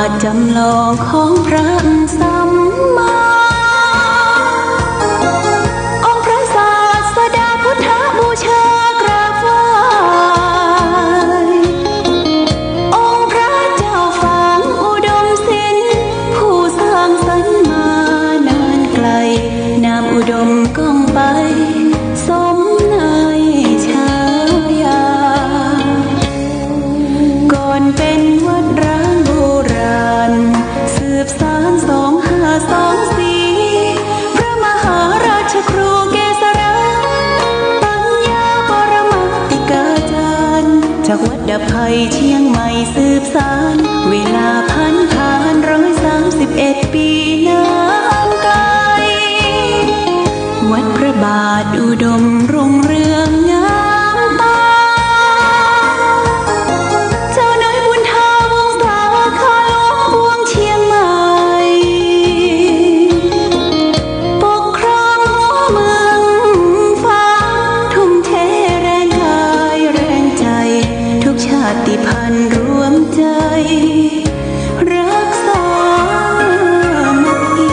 ทจำลองของพระสัมมาองค์พระศาสดาพุทธบูชากราบไหว้องค์พระเจ้าฝังอุดมศิลป์ผู้สร้างสรรค์มานานไกลนามอุดมก้องไปสมในฉายาก่อนเป็นวัดร้างโบราณสืบสาน2524พระมหาราชครูเกษราปัญญาปรมัตติกาจารย์จากวัดดับภัยเชียงใหม่สืบสานเวลาผ่าน131 ปีนานไกลวัดพระบาทอุดมรุ่งเรืองงามตาเจ้าน้อยบุญธาวงศาคาหลวงบวงเชียงใหม่ปกครองหัวเมืองฟ้าทุ่มเทแรงกายแรงใจทุกชาติพันธุ์รวมใจรักษามัคคี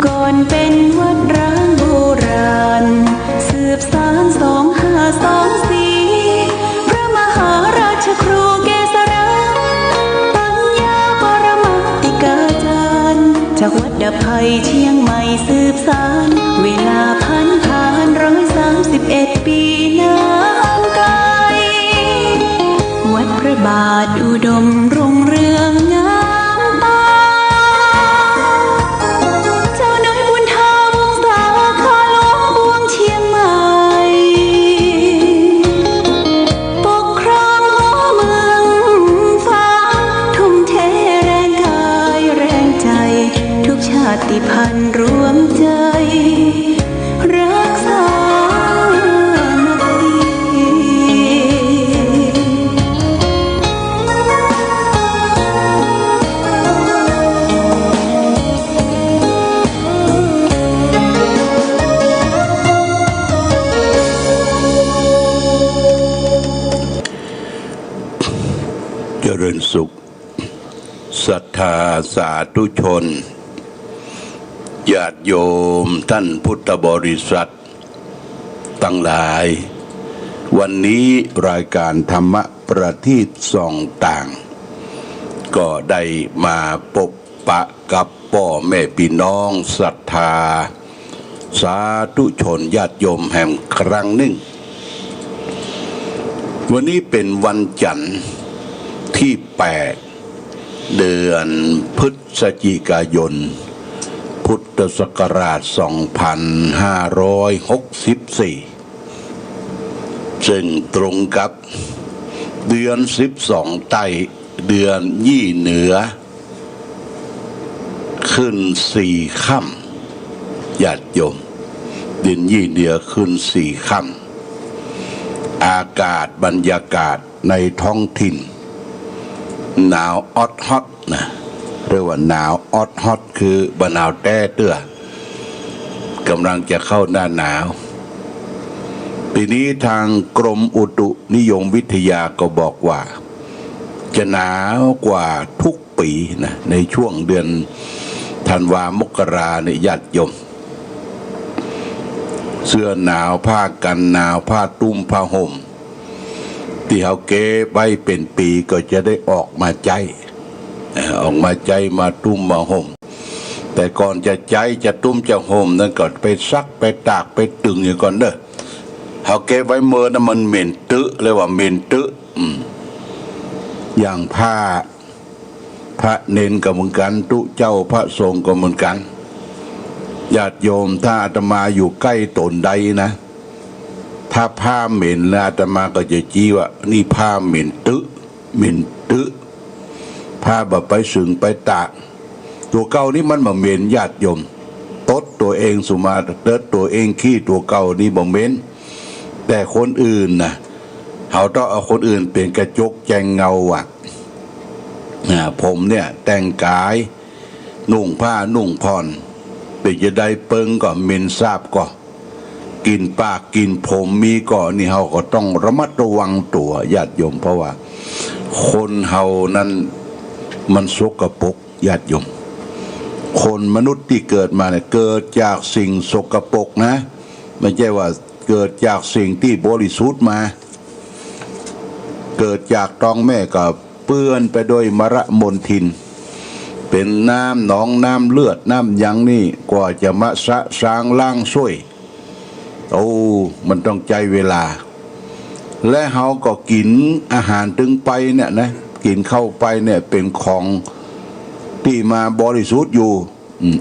ก่อนเป็นวัดร้างโบราณสืบสาน2524พระมหาราชครูเกษราปัญญาปรมัตติกาจารย์จากวัดดับภัยเชียงใหม่สืบสานเวลาผ่าน131 ปีนานไกลวัดพระบาทอุดมรุ่งเรืองงามตาเจ้าน้อยบุญธาวงศาคาหลวงบวงเชียงใหม่ปกครองหัวเมืองฟ้าทุ่มเทแรงกายแรงใจทุกชาติพันธุ์รวมใจรักษามัคคีเจริญสุขศรัทธาสาธุชนญาติโยมท่านพุทธบริษัทตั้งหลาย วันนี้รายการธรรมะประทีปส่องต่างก็ได้มาพบปะกับพ่อแม่พี่น้องศรัทธาสาธุชนญาติโยมแห่งครั้งหนึ่งวันนี้เป็นวันจันทร์ที่8เดือนพฤศจิกายนพุทธศักราช2564ซึ่งตรงกับเดือน12ใต้เดือนยี่เหนือขึ้น4ค่ำญาติโยมเดือนยี่เหนือขึ้น4ค่ำอากาศบรรยากาศในท้องถิ่นหนาวออดฮอตนะเรียกว่าหนาวออดฮอตคือบะหนาวแต้เตื้อกำลังจะเข้าหน้าหนาวปีนี้ทางกรมอุตุนิยมวิทยาก็บอกว่าจะหนาวกว่าทุกปีนะในช่วงเดือนธันวามกราเนี่ยญาติโยมเสื้อหนาวผ้ากันหนาวผ้าตุ้มผ้าห่มที่เขาเก็บไว้เป็นปีก็จะได้ออกมาใจมาตุ้มมาห่มแต่ก่อนจะใจจะตุ้มจะห่มนั่นก็ไปซักไปตากไปตึงอย่างก่อนเด้อเขาเก็บไว้เมื่อนั้นมันเหม็นตึเลยว่าเหม็นตึอย่างผ้าพระเนนก็เหมือนกันตุเจ้าพระสงฆ์ก็เหมือนกันญาติโยมถ้าอาตมาอยู่ใกล้ตนใดนะถ้าผ้าเหม็นแล้วอาตมาก็จะจี้ว่านี่ผ้าเหม็นตึผ้าแบบไปสึงไปตาก ตัวเก่านี่มันบ่เหม็นญาติโยมตดตัวเองสุมาเติดตัวเองขี้ตัวเก่านี่บ่เหม็นแต่คนอื่นนะเขาต้องเอาคนอื่นเป็นกระจกแจงเงาอ่ะผมเนี่ยแต่งกายนุ่งผ้านุ่งผ่อนเป็นจะได้เปิงก็เหม็นทราบก็กินปากกินผมมีก่อนี่เขาก็ต้องระมัดระวังตัวญาติโยมเพราะว่าคนเฮานั้นมันสกปรกญาติโยมคนมนุษย์ที่เกิดมาเนี่ยเกิดจากสิ่งสกปรกนะไม่ใช่ว่าเกิดจากสิ่งที่บริสุทธิ์มาเกิดจากท้องแม่ก็เปื้อนไปด้วยมรมลทินเป็นน้ำหนองน้ำเลือดน้ำยังนี่กว่าจะมาสะสางล้างช่วยมันต้องใจเวลาและเขาก็กินอาหารถึงไปเนี่ยนะกินเข้าไปเนี่ยเป็นของที่มาบริสุทธิ์อยู่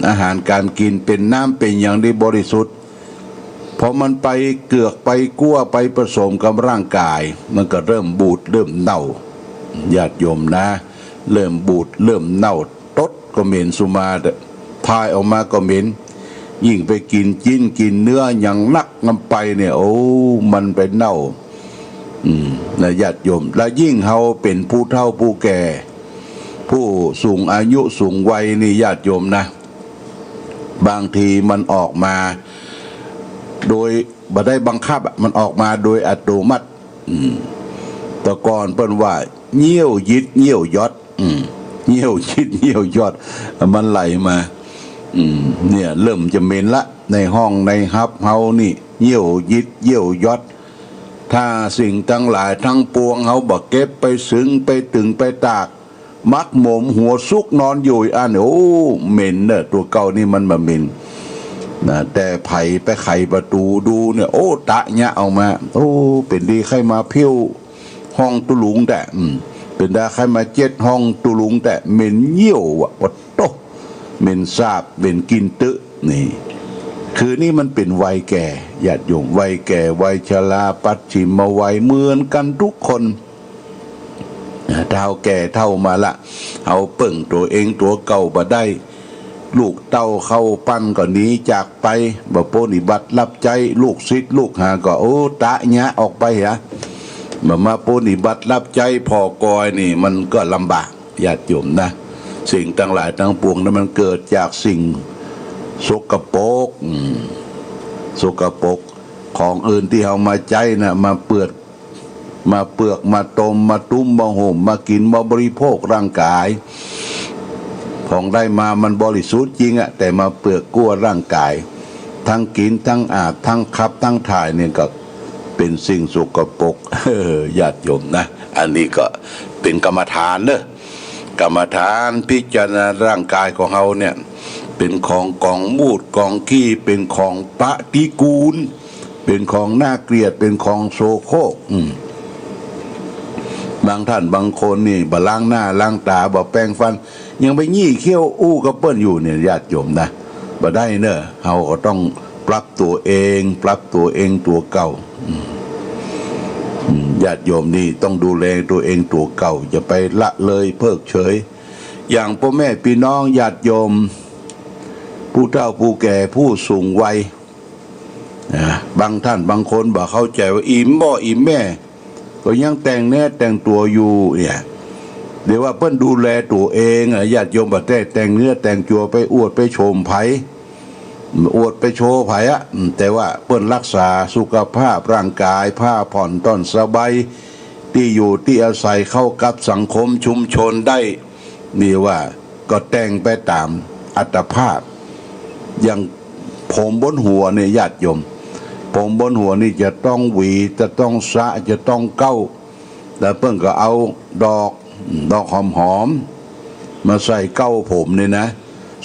อาหารการกินเป็นน้ำเป็นอย่างที่บริสุทธิ์พอมันไปเกือกไปกั้วไปผสมกับร่างกายมันก็เริ่มบูดเริ่มเน่าญาติโยมนะเริ่มบูดเริ่มเน่าตดก็เหม็นสุมาพายออกมาก็เหม็นยิ่งไปกินจิ้นกินเนื้ออย่างลักน้ำไปเนี่ยมันไปเน่านะญาติโยมและยิ่งเขาเป็นผู้เฒ่าผู้แก่ผู้สูงอายุสูงวัยนี่ญาติโยมนะบางทีมันออกมาโดยบ่ได้บังคับมันออกมาโดยอัตโนมัติแต่ก่อนเปิ้นว่าเงี้ยวยิดเงี้ยวยอดเงี้ยวยิดเงี้ยวยอดมันไหลมาเนี่ยเริ่มจะเหม็นละในห้องในฮับเฮานี่เงี้ยวยิดเงี้ยวยอดถ้าสิ่งทั้งหลายทั้งปวงเฮาบ่เก็บไปซึ้งไปตึงไปตากมักหมมหัวซุกนอนอยู่เหม็นเนอะตัวเก่านี่มันบ่เหม็นนะแต่ไผ่ไปไขประตูดูเนี่ยตะเนี่ยเอามาเป็นดีใครมาเพี้ยวห้องตุลุงแต่เป็นได้ใครมาเจ็ดห้องตุลุงแต่เหม็นเยี่ยวปะโตเหม็นสาบเหม็นกินตึนี่คือนี่มันเป็นวัยแก่ญาติโยมวัยแก่วัยชราปัจฉิมวัยเหมือนกันทุกคนเท่าแก่เท่ามาละเอาเปิ่งตัวเองตัวเก่าบ่ได้ลูกเต้าเข้าปั้นก็หนีจากไปบ่ปฏิบัติรับใจลูกศิษย์ลูกหาก็ตะยะออกไปมาปฏิบัติรับใจพอกอยนี่มันก็ลำบากญาติโยมนะสิ่งทั้งหลายทั้งปวงนั้นมันเกิดจากสิ่งสกปรกของอื่นที่เอามาใจนะมาเปลือกมาต้มมาตุ้มมาห่มมากินมาบริโภคร่างกายของได้มามันบริสุทธิ์จริงแต่มาเปลือกกั้วร่างกายทั้งกินทั้งอาบทั้งขับทั้งถ่ายเนี่ยก็เป็นสิ่งสกปรกญาติโยมนะอันนี้ก็เป็นกรรมฐานเนอะกรรมฐานพิจารณาร่างกายของเราเนี่ยเป็นของกองมูดกองขี้เป็นของปฏิกูลเป็นของน่าเกลียดเป็นของโสโครกบางท่านบางคนนี่บ่ล้างหน้าล้างตาบ่แปรงฟันยังไปยี่เขี้ยวกับเปิ้นอยู่เนี่ยญาติโยมนะบ่ได้เนอะเราก็ต้องปรับตัวเองตัวเก่าญาติโยมนี่ต้องดูแลตัวเองตัวเก่าอย่าไปละเลยเพิกเฉยอย่างพ่อแม่พี่น้องญาติโยมผู้เฒ่าผู้แก่ผู้สูงวัยบางท่านบางคนบ่เข้าใจว่าอิ่มแม่ก็ยังแต่งตัวอยู่เนี่ยเดี๋ยวว่าเพิ่นดูแลตัวเองญาติโยมบ่ได้แต่งเนื้อแต่งตัวไปอวดไปชมไผอวดไปโชว์ไผแต่ว่าเพิ่นรักษาสุขภาพร่างกายผ้าผ่อนต้อนสบายที่อยู่ที่อาศัยเข้ากับสังคมชุมชนได้นี่ว่าก็แต่งไปตามอัตภาพอย่างผมบนหัวเนี่ยญาติโยมผมบนหัวนี่จะต้องหวีจะต้องสระจะต้องเก้าแต่เพิ่นก็เอาดอกหอมมาใส่เก้าผมเนี่ยนะ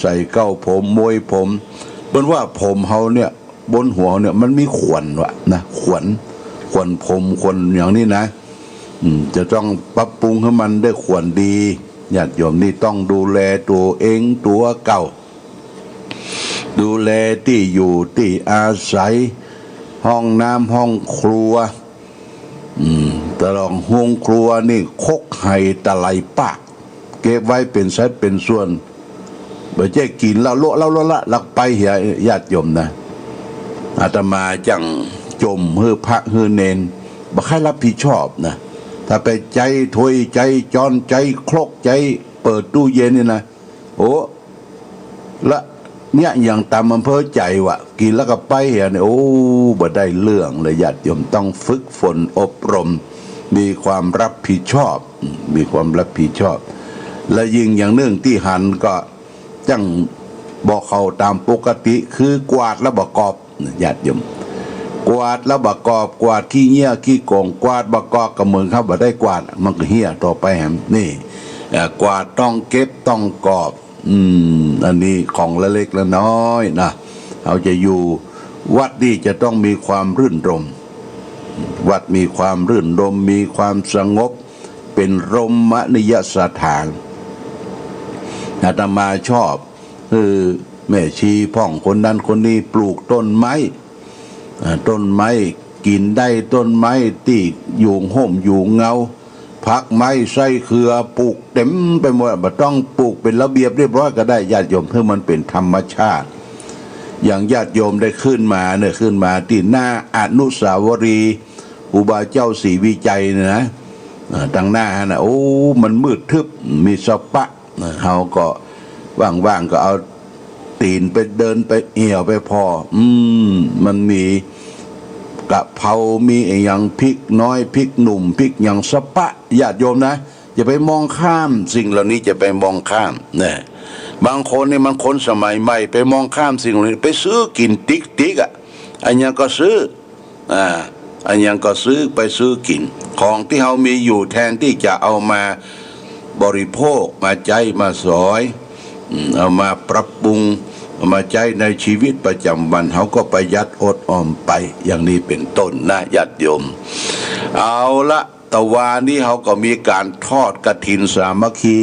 ใส่เก้าผมมวยผมเพิ่นว่าผมเฮาเนี่ยบนหัวเนี่ยมันมีขวนนะขวนผมขวนอย่างนี้นะจะต้องปรับปรุงให้มันได้ขวนดีญาติโยมนี่ต้องดูแลตัวเองตัวเก่าดูแลที่อยู่ที่อาศัยห้องน้ำห้องครัวตลอดห้องครัวนี่คกไห่ตะไลปากเก็บไว้เป็นสัดเป็นส่วน บ่ใช่กินแล้วโละลักไปเหียญาติโยมนะอาตมาจังจมเฮือพระเฮือเนนบ่ใครรับผิดชอบนะถ้าไปใจถวยใจจอนใจคลกใจเปิดตู้เย็นนี่นะโอ้ละเนี่ยอย่างตามอำเภอใจวะกินแล้วก็ไปเหียเนี่ยโอ้บ่ได้เรื่องเลยญาติโยมต้องฝึกฝนอบรมมีความรับผิดชอบมีความรับผิดชอบและยิ่งอย่างเนื่องที่หันก็จังบอกเขาตามปกติคือกวาดแล้วบ่กอบญาติโยมกวาดแล้วบ่กอบกวาดขี้เหี้ยขี้โกงกวาดบ่กอบกับมือครับบ่ได้กวาดมันก็เหี้ยต่อไปแหมนี่กวาดต้องเก็บต้องกอบอันนี้ของละเล็กละน้อยนะเราจะอยู่วัดนี่จะต้องมีความรื่นรมวัดมีความรื่นรมมีความสงบเป็นรมนิยสถานอาตมาชอบแม่ชีพ่องคนนั้นคนนี้ปลูกต้นไม้กินได้ต้นไม้ที่อยู่ห่มอยู่เงาผักไม้ไส้เครือปลูกเต็มไปหมดบ่ต้องปลูกเป็นระเบียบเรียบร้อยก็ได้ญาติโยมเพื่อมันเป็นธรรมชาติอย่างญาติโยมได้ขึ้นมาที่หน้าอนุสาวรีย์อุบาเจ้าศรีวิจัยเนี่ยนะตั้งหน้านะโอ้มันมืดทึบมีสปะเฮาก็ว่างๆก็เอาตีนไปเดินไปเอี่ยวไปพอมันมีกะเพรามีอย่างพริกน้อยพริกหนุ่มพริกอย่างสปะญาติโยมนะอย่าไปมองข้ามสิ่งเหล่านี้จะไปมองข้ามเนี่ยบางคนเนี่ยมันคนสมัยใหม่ไปมองข้ามสิ่งเหล่านี้ไปซื้อกินติ๊กอ่ะอันยังก็ซื้ออันยังก็ซื้อไปซื้อกินของที่เรามีอยู่แทนที่จะเอามาบริโภคมาใจมาสอยเอามาปรับปรุงมาใช้ในชีวิตประจำวันเขาก็ประหยัดอดออมไปอย่างนี้เป็นต้นนะญาติโยมเอาละตะวันนี้เขาก็มีการทอดกฐินสามัคคี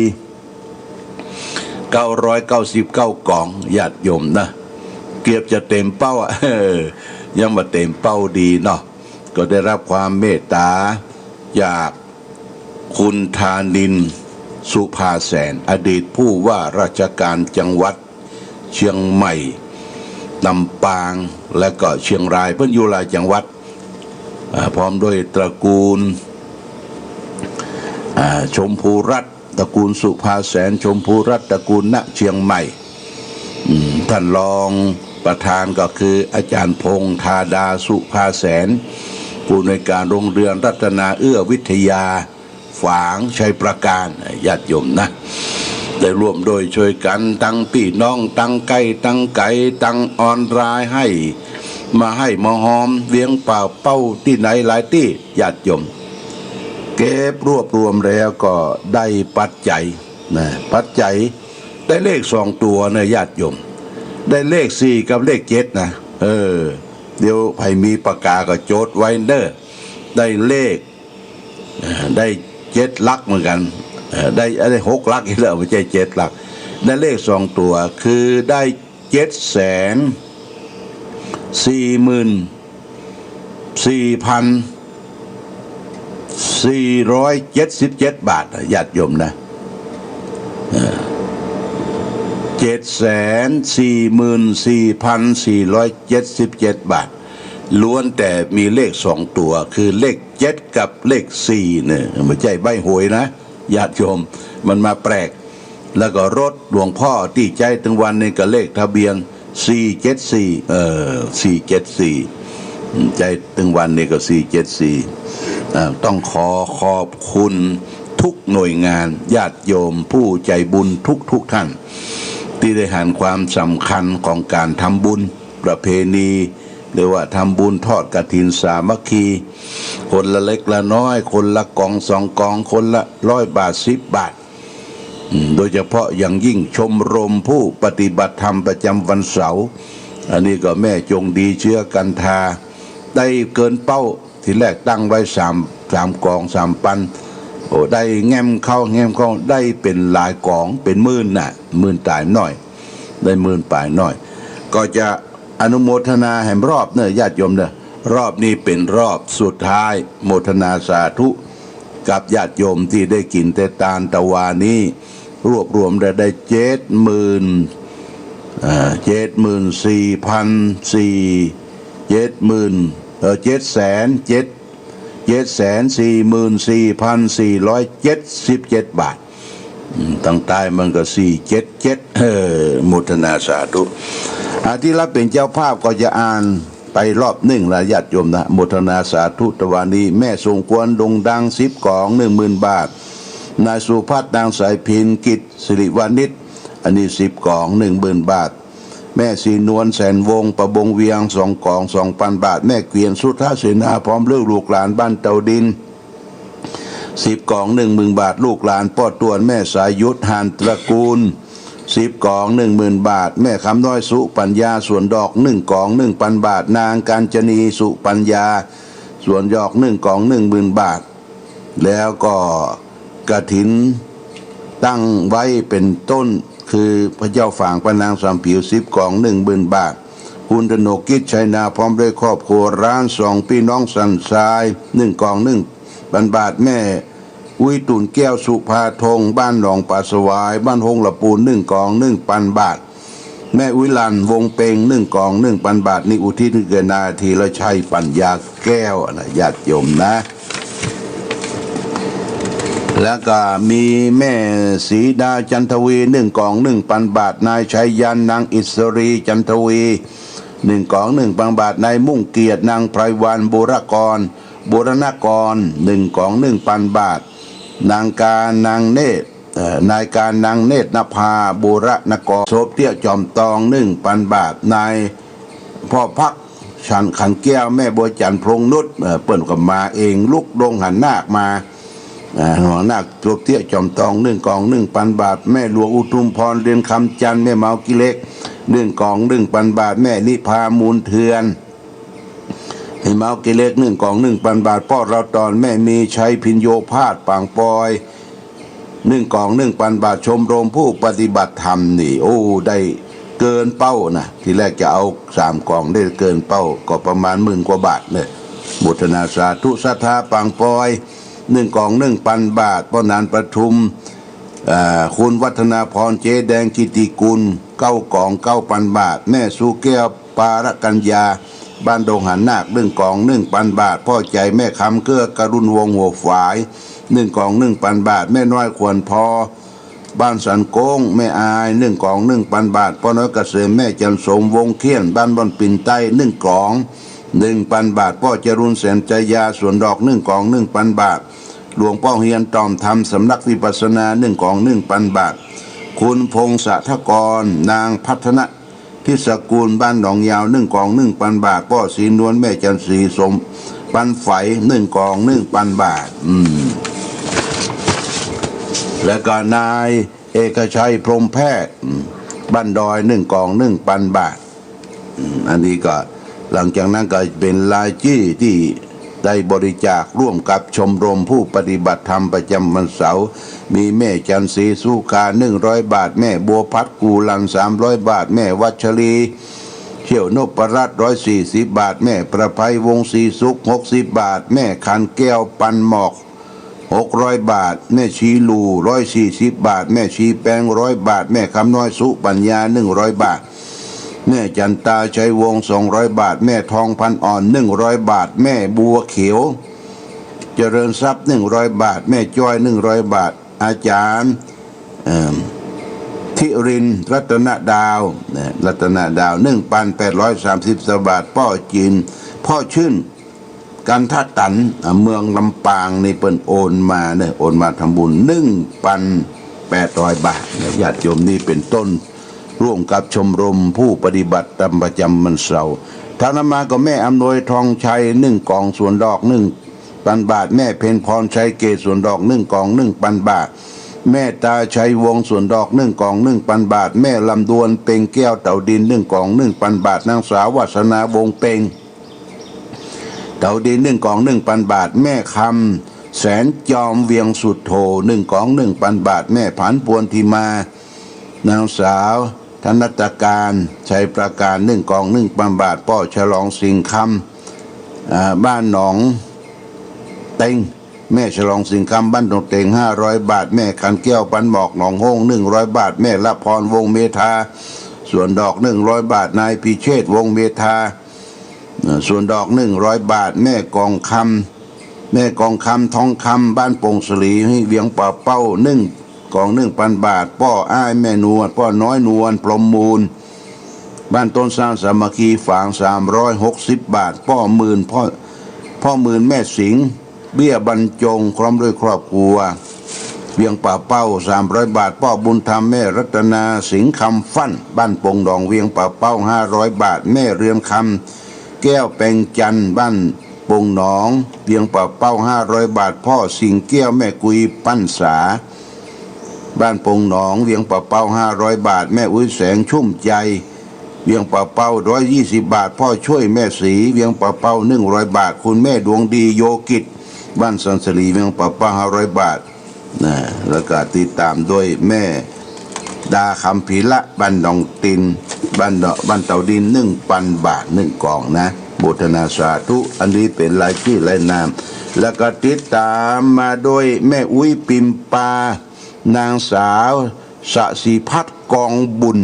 999กล่องญาติโยมนะเกือบจะเต็มเป้ายังมาเต็มเป้าดีเนาะก็ได้รับความเมตตาจากคุณธานินสุภาแสนอดีตผู้ว่าราชการจังหวัดเชียงใหม่ลำปางและก็เชียงรายเพิ่นอยู่หลายจังหวัดพร้อมด้วยตระกูลชมพูรัตน์ตระกูลสุภาแสนชมพูรัตน์ตระกูลณเชียงใหม่ท่านรองประธานก็คืออาจารย์พงษ์ธาดาสุภาแสนผู้อำนวยการโรงเรียนรัตนาเอื้อวิทยาฝางชัยประการญาติโยมนะได้ร่วมโดยช่วยกันตั้งพี่น้องตั้งไก่ตั้งไก่ตั้งออนไลน์ให้มาหอมเวียงเป่าเป้าที่ไหนหลายที่ญาติโยมเก็บรวบรวมแล้วก็ได้ปัจจัยนะปัจจัยได้เลข2ตัวนะญาติโยมได้เลข4กับเลข7นะเดี๋ยวใครมีปากกาก็โจทย์ไว้เด้อได้เลขได้7หลักเหมือนกันได้6หลักอีกแล้วไม่ใช่7หลักได้เลข2ตัวคือได้744,477 บาทญาติโยมนะ744,477 บาทล้วนแต่มีเลข2ตัวคือเลข7กับเลข4เนี่ยไม่ใช่ใบหวยนะญาติโยมมันมาแปลกแล้วก็รถหลวงพ่อที่ใจถึงวันนี้ก็เลขทะเบียน474 474ใจถึงวันนี้ก็474ต้องขอบคุณทุกหน่วยงานญาติโยมผู้ใจบุญทุกท่านที่ได้หันความสำคัญของการทำบุญประเพณีเรียกว่าทำบุญทอดกฐินสามัคคีคนละเล็กละน้อยคนละกอง2กองคนละ100 บาท10 บาทโดยเฉพาะอย่างยิ่งชมรมผู้ปฏิบัติธรรมประจำวันเสาร์อันนี้ก็แม่จงดีเชื้อกันทาได้เกินเป้าที่แรกตั้งไว้3กอง3ปันโอ้ได้แง้มเข้าได้เป็นหลายกองเป็นหมื่นน่ะหมื่นตายหน่อยได้หมื่นปลายหน่อยก็จะอนุโมทนาแห่งรอบเนี่ยญาติโยมเนี่ยรอบนี้เป็นรอบสุดท้ายโมทนาสาธุกับญาติโยมที่ได้กินแต่ตาลตะวานี้รวบรวมได้ 7,477 บาทตั้งใต้มันก็477มุทนาสาธุที่รับเป็นเจ้าภาพก็จะอ่านไปรอบหนึ่งละญาติโยมนะมุทนาสาธุตะวันนี้แม่ทรงควรดงดัง10 กล่อง 10,000 บาทนายสุภัทรนางสายพินกิจสิริวานิชอันนี้10 กล่อง 10,000 บาทแม่สีนวลแสนวงประบงเวียง2 กล่อง 2,000 บาทแม่เกวียนสุทธาเสนาพร้อมลูกหลานบ้านเตาดิน10 กล่อง 10,000 บาทลูกหลานป้อตวนแม่สายยุทธหานตระกูล10 กล่อง 10,000 บาทแม่คำน้อยสุปัญญาส่วนดอก1 กล่อง 1,000 บาทนางกาญจนีสุปัญญาส่วนดอก1 กล่อง 10,000 บาทแล้วก็กฐินตั้งไว้เป็นต้นคือพระเจ้าฝ่างพระนางสามผิว10 กล่อง 10,000 บาทคุณธนกิจชัยนาพร้อมด้วยครอบครัวร้าน2พี่น้องสันทราย1 กล่อง 1,000 บาทแม่อุ้ยตุนแก้วสุภาทงบ้านหนองป่าสวายบ้านหงละปูน1 กล่อง 1,000 บาทแม่อุ้ยลันวงเปง1 กล่อง 1,000 บาทนี่อุทิศเกิดนาทีละชัยปัญญาแก้วนะญาติโยมนะแล้วก็มีแม่ศรีดาจันทวี1 กล่อง 1,000 บาทนายชัยยันนางอิสรีจันทวี1 กล่อง 1,000 บาทนายมุ่งเกียรตินางไพรวันบูรณกร1 กล่อง 1,000 บาทนางการนางเนตรนายการนางเนตรนภาบูรณกรโสบเตี้ยจอมตอง 1,000 บาทนายพ่อพักฉันขันแก้วแม่บัวจันทร์พงนุชเปิ่นก็มาเองลูกดงหันนาคมาหัวหน้าโสบเตี้ยจอมตอง1 กล่อง 1,000 บาทแม่หลวงอุทุมพรเรียนคำจันทร์แม่เมากิเล็ก1 กล่อง 1,000 บาทแม่นิพามูลเทือนให้เมากิเล็ก1 กล่อง 1,000 บาทพ่อเราตอนแม่มีชัยพินโยพาดปางปอย1 กล่อง 1,000 บาทชมรมผู้ปฏิบัติธรรมนี่โอ้ได้เกินเป้านะทีแรกจะเอา3 กล่องได้เกินเป้าก็ประมาณ10,000 กว่าบาทเนี่ยมุทนาสาธุศรัทธาปางปอย1 กล่อง 1,000 บาทพ่อนานประทุมคุณวัฒนาพรเจแดงกิติกุล9 กล่อง 9,000 บาทแม่สุแก้วปารกัญญาบ้านดงหันนาค1 กล่อง 1,000 บาทพ่อใจแม่คำเกื้อกรุณวงหัวฝาย1 กล่อง 1,000 บาทแม่น้อยควรพอบ้านสันโก้งแม่อาย1 กล่อง 1,000 บาทพ่อน้อยเกษมแม่จันสมวงเขียนบ้านบ่อนปิ่นใต้1 กล่อง 1,000 บาทพ่อจรุนแสนใจยาสวนดอก1 กล่อง 1,000 บาทหลวงพ่อเฮียนตอมธรรมสำนักวิปัสสนา1 กล่อง 1,000 บาทคุณพงศธกรนางพัฒนะที่สกุลบ้านหนองยาว1 กล่อง 1,000 บาทพ่อศรีนวลแม่จันทร์ศรีสมปันไฝ1 กล่อง 1,000 บาทและก็นายเอกชัยพรหมแพทย์บ้านดอย1 กล่อง 1,000 บาทอันนี้ก็หลังจากนั้นก็เป็นรายชื่อที่ได้บริจาคร่วมกับชมรมผู้ปฏิบัติธรรมประจำวันเสาร์มีแม่จันทร์ศรีสุขา100 บาทแม่บัวพัดกูลัน300 บาทแม่วัชรีเชี่ยวนพรัตน์140 บาทแม่ประภัยวงศ์ศรีสุข60 บาทแม่ขันแก้วปันหมอก600 บาทแม่ชีลู140 บาทแม่ชีแปง100 บาทแม่คำน้อยสุปัญญา100 บาทแม่จันตาชัยวงศ์200 บาทแม่ทองพันอ่อน100 บาทแม่บัวเขียวเจริญทรัพย์100 บาทแม่จ้อย100 บาทอาจารย์ธิรินรัตนดาว1,830 บาทพ่อจีนพ่อชื่นกันทัดตันเมืองลำปางนี่เปิ้นโอนมาเนี่ยโอนมาทำบุญ 1,800 บาทญาติโยมนี่เป็นต้นร่วมกับชมรมผู้ปฏิบัติธรรมประจำวันเสาร์ทางนมาก็แม่อำนวยทองชัย1 กล่องส่วนดอก1,000 บาทแม่เพ็ญพรชัยเกศส่วนดอก1 กล่อง 1,000 บาทแม่ตาชัยวงศ์ส่วนดอก1 กล่อง 1,000 บาทแม่ลำดวนเป่งแก้วเต่าดิน1 กล่อง 1,000 บาทนางสาววัฒนาวงเป่งเต่าดิน1 กล่อง 1,000 บาทแม่คำแสนจอมเวียงสุดโท1 กล่อง 1,000 บาทแม่ผันปวนทีมานางสาวธนตการชัยประการ1 กล่อง 1,000 บาทพ่อฉลองสิงห์คำบ้านหนองเต็งแม่ฉลองสิงห์คำบ้านหนองเต็ง500 บาทแม่ขันแก้วปันหมอกหนองห้อง100 บาทแม่ละพรวงเมธา ส่วนดอก100 บาทนายพิเชษฐ์วงศ์เมธาส่วนดอก100 บาทแม่กองคำทองคำบ้านโป่งสลีเวียงป่าเป้า1 กอง 1,000 บาทป้ออ้ายแม่นวลป้อน้อยนวลพรหมมูลบ้านต้นสร้างสามัคคีฝาง360 บาทป้อหมื่นพ่อหมื่นแม่สิงห์เบี้ยบรรจงพร้อมด้วยครอบครัวเวียงป่าเป้า300 บาทป้อบุญธรรมแม่รัตนาสิงห์คำฟั่นบ้านโป่งดองเวียงป่าเป้า500 บาทแม่เรือนคำแก้วแปงจันบ้านโป่งหนองเวียงป่าเป้า500 บาทพ่อสิงแก้วแม่กุยปั้นสาบ้านโป่งหนองเวียงป่าเป้า500 บาทแม่อุ้ยแสงชุ่มใจเวียงป่าเป้า120 บาทพ่อช่วยแม่สีเวียงป่าเป้า100 บาทคุณแม่ดวงดีโยกิจบ้านสันสลีเวียงป่าเป้า500 บาทนะแล้วก็ติดตามด้วยแม่ดาคำพีละบ้านดองตินบ้านเต่าดิน1,000 บาท1 กล่องนะโมทนาสาธุอันนี้เป็นรายชื่อรายนามแล้วก็ติดตามมาด้วยแม่อุ้ยปิมปานางสาวสศิพัฒน์กองบุญ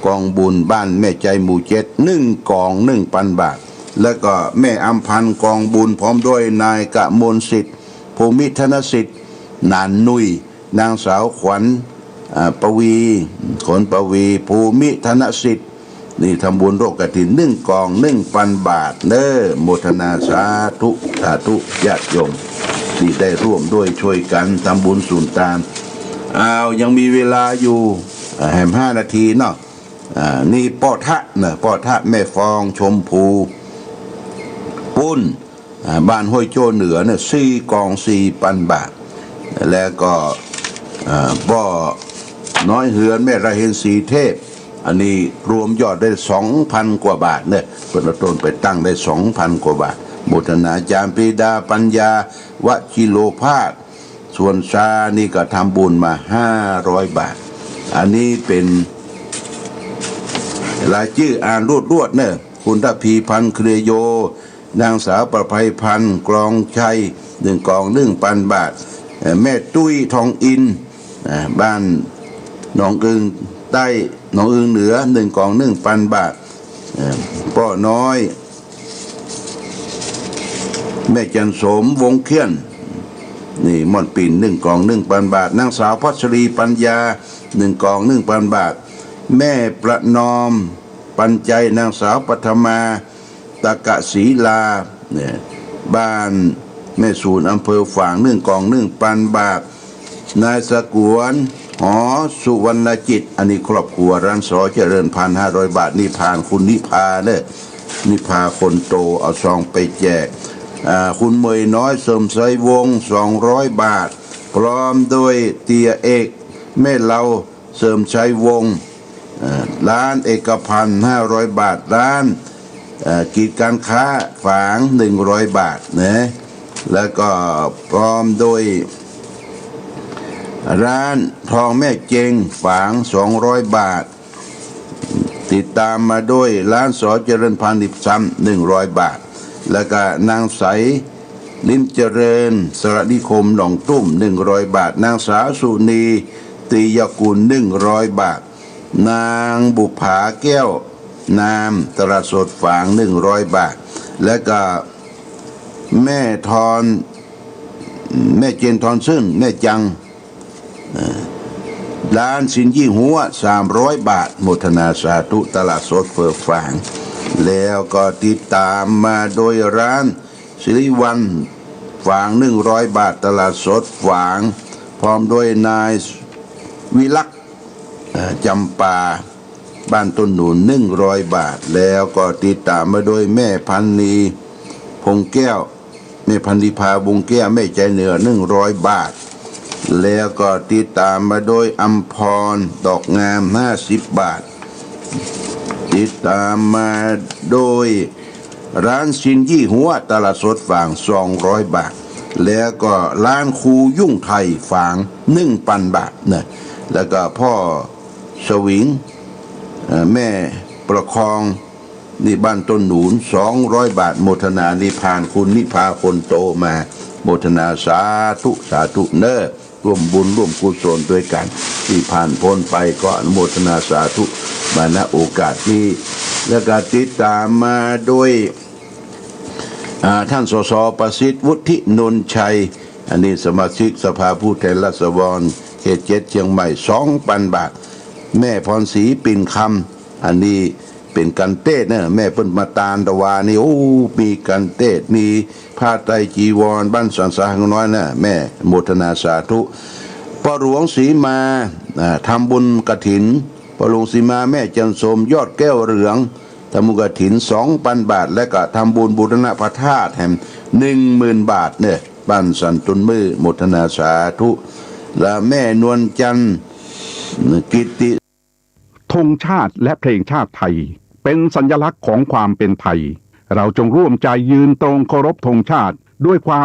กองบุญบ้านแม่ใจหมู่7 1 กล่อง 1,000 บาทแล้วก็แม่อำพันธ์กองบุญพร้อมด้วยนายกมลสิทธิ์ภูมิธนสิทธิ์นานนุยนางสาวขวัญปวีขนปวีภูมิธนสิทธิ์นี่ทำบุญโรคกฐิน1 กล่อง 1,000 บาทเด้อโมทนาสาธุญาติโยมที่ได้ร่วมด้วยช่วยกันทำบุญสุนทานยังมีเวลาอยู่แหม5 นาทีเนาะนี่ป้อทะแม่ฟองชมพูปุ้นบ้านห้วยโจ้เหนือเนี่ย4 กล่อง 4,000 บาทแล้วก็ป้อน้อยเหือนแม่ระเห็นสีเทพอันนี้รวมยอดได้ 2,000 กว่าบาทเนี่ยเปิดต้นไปตั้งได้ 2,000 กว่าบาทโมทนาจารย์ปรีดาปัญญาวชิโลภาสส่วนชานี่ก็ทำบุญมา500 บาทอันนี้เป็นรายชื่ออ่านรวดเนี่ยคุณทพีพันธ์เครือโยนางสาวประภัยพันธ์กรองชัย1 กล่อง 1,000 บาทแม่ตุ้ยทองอินบ้านหนองอึงใต้หนองอึงเหนือ1 กล่อง 1,000 บาทป้อน้อยแม่จันสมวงเขียนนี่ม่อนปิ่น1 กล่อง 1,000 บาทนางสาวพัชรีปัญญา1 กล่อง 1,000 บาทแม่ประนอมปัญใจนางสาวปัทมาตะกะศรีลาเนี่ยบ้านแม่สูนอำเภอฝาง1 กล่อง 1,000 บาทนายสกวนหอสุวรรณจิตอันนี้ครอบครัวร้านสอเจริญพันธ์500 บาทนิพานคุณนิพาเนี่ยนิพาคนโตเอาซองไปแจกคุณเมยน้อยเสริมไสวง200 บาทพร้อมด้วยเตียเอกแม่เราเสริมชัยวงร้านเอกพันธ์500 บาทร้านกิจการค้าฝาง100 บาทนะแล้วก็พร้อมด้วยร้านทองแม่เจงฝาง200 บาทติดตามมาด้วยร้านสอเจริญพันธ์ดิบซ้ำ100 บาทแล้วก็นางใสลิ้มเจริญสระนิคมหนองตุ้ม100 บาทนางสาวสุนีตียกุล100 บาทนางบุภาแก้วนามตลาดสดฝาง100 บาทแล้วก็แม่ทอนแม่เจนทอนซึ่งแม่จังร้านสินยี่หัว300 บาทโมทนาสาธุตลาดสดเฟื่องฝางแล้วก็ติดตามมาโดยร้านสิริวันฝาง100 บาทตลาดสดฝางพร้อมด้วยนายวิลักษ์จำปาบ้านต้นหนุน100 บาทแล้วก็ติดตามมาโดยแม่พันนีพงแก้วแม่พันธิพาวงแก้วแม่ใจเหนือ100 บาทแล้วก็ติดตามมาโดยอัมพรดอกงาม50 บาทติดตามมาโดยร้านสินยี่หัวตลาดสดฝาง200 บาทแล้วก็ร้านครูยุ่งไทยฝาง1,000 บาทนะแล้วก็พ่อสวิงแม่ประคองนี่บ้านต้นหนุน200 บาทโมทนานิพานคุณนิพาคนโตมาโมทนาสาธุเนอร่วมบุญร่วมกุศลด้วยกันที่ผ่านพ้นไปก็อนุโมทนาสาธุ มาณโอกาสนี้แล้วก็ติดตามมาโดยท่านสสประสิทธิ์วุฒินนชัยอันนี้สมาชิกสภาผู้แทนราษฎรเขต7เชียงใหม่ 2,000 บาทแม่พรศรีปิ่นคำอันนี้เป็นกันเต้นะแม่เปิ้นมาตาลตะวานี่โอ้มีกันเต้มีผ้าไตรจีวรบ้านสันสาหน้อยนะแม่โมทนาสาธุพ่อหลวงศรีมาทำบุญกฐินพ่อหลวงศรีมาแม่จันทร์สมยอดแก้วเหลืองทำบุญกฐิน 2,000 บาทและก็ทำบุญบูรณะพระธาตุแห่ง 10,000 บาทเนี่ยบ้านสันตุนมือโมทนาสาธุและแม่นวลจันทร์กิติ ธงชาติและเพลงชาติไทยเป็นสัญลักษณ์ของความเป็นไทยเราจงร่วมใจยืนตรงเคารพธงชาติด้วยความ